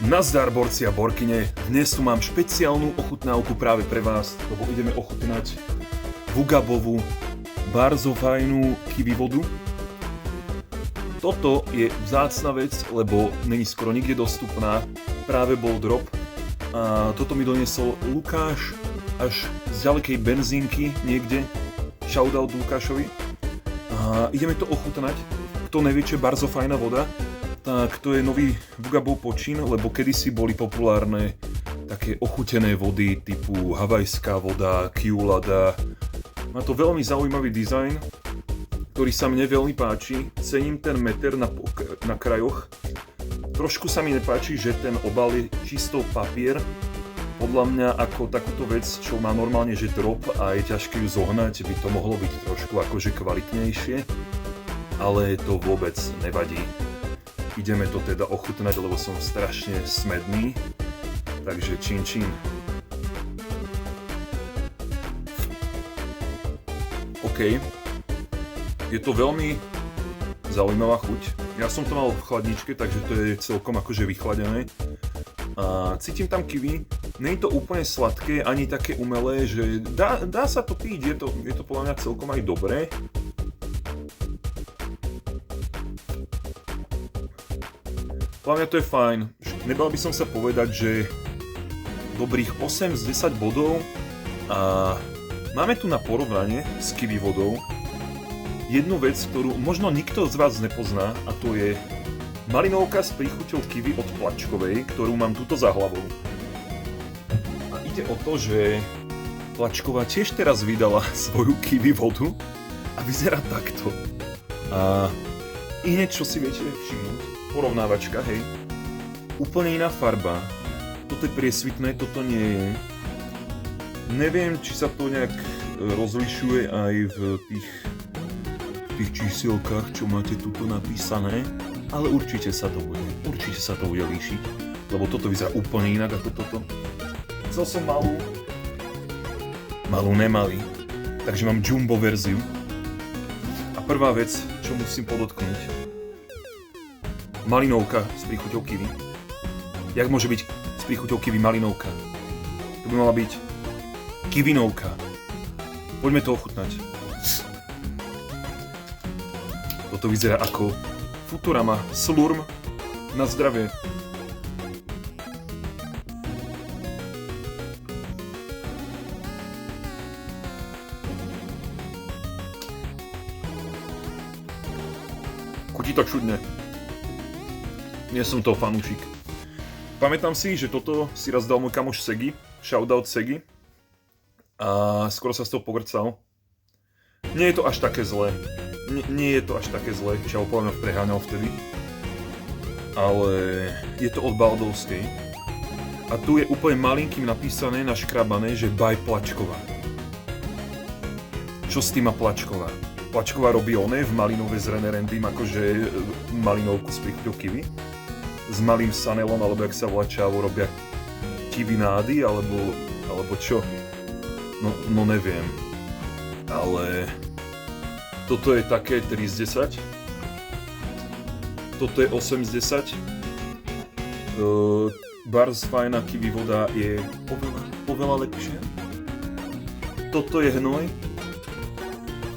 Nazdar, borci a borkyne, dnes tu mám špeciálnu ochutnávku práve pre vás, lebo ideme ochutnať Vugabovú barzofajnú kiwi vodu. Toto je vzácna vec, lebo není skoro nikde dostupná, práve bol drop a toto mi doniesol Lukáš až z ďalekej benzínky niekde, shoutout Lukášovi. A ideme to ochutnať, kto nevie, čo je barzofajná voda, tak to je nový Vugabov počin, lebo kedysi boli populárne také ochutené vody typu havajská voda, Kiulada. Má to veľmi zaujímavý dizajn, ktorý sa mne veľmi páči. Cením ten meter na krajoch. Trošku sa mi nepáči, že ten obal je čisto papier. Podľa mňa ako takúto vec, čo má normálne že drop a je ťažké ju zohnať, by to mohlo byť trošku akože kvalitnejšie. Ale to vôbec nevadí. Ideme to teda ochutnať, lebo som strašne smedný. Takže čin čin. OK. Je to veľmi zaujímavá chuť. Ja som to mal v chladničke, takže to je celkom akože vychladené. A cítim tam kiwi. Nie je to úplne sladké, ani také umelé, že dá sa to piť. Je to podľa mňa celkom aj dobré. Podľa mňa to je fajn. Nebal by som sa povedať, že dobrých 8 z 10 bodov a máme tu na porovnanie s kiwi vodou jednu vec, ktorú možno nikto z vás nepozná, a to je malinovka s príchuťou kiwi od Plačkovej, ktorú mám tuto za hlavou. A ide o to, že Plačková tiež teraz vydala svoju kiwi vodu a vyzerá takto. A hneď čo si viete všimnúť, porovnávačka, hej. Úplne iná farba. Toto je priesvitné, toto nie je. Neviem, či sa to nejak rozlišuje aj v tých čísielkach, čo máte tuto napísané, ale určite sa to bude líšiť, lebo toto vyzerá úplne inak ako toto. Chcel som malú nemalý, takže mám jumbo verziu. A prvá vec, čo musím podotknúť, malinovka s príchuťou kiwi. Jak môže byť s príchuťou kiwi malinovka? To by mala byť kiwinovka. Poďme to ochutnať. Toto vyzerá ako Futurama Slurm na zdravie. Chutí to čudne. Nie som toho fanúšik. Pamätám si, že toto si raz dal môj kamoš Segi, shoutout Segi, a skoro sa z toho pogrcal. Nie je to až také zlé. Nie je to až také zlé, že ho poviem preháňal vtedy. Ale je to od Baldovskej. A tu je úplne malinkým napísané, naškrabané, že by Plačková. Čo s tým má Plačková? Plačková robí v malinové z René Randym, akože malinovku s príchuťou kiwi. S malým sanelom, alebo jak sa volá čavo, robia kiwinády, alebo čo? No neviem. Ale toto je také 3 z 10. Toto je 8 z 10. Barzofajná kiwi voda je oveľa lepšia. Toto je hnoj.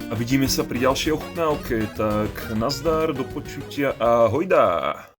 A vidíme sa pri ďalšej ochutnávke, tak nazdar, do počutia a hojda!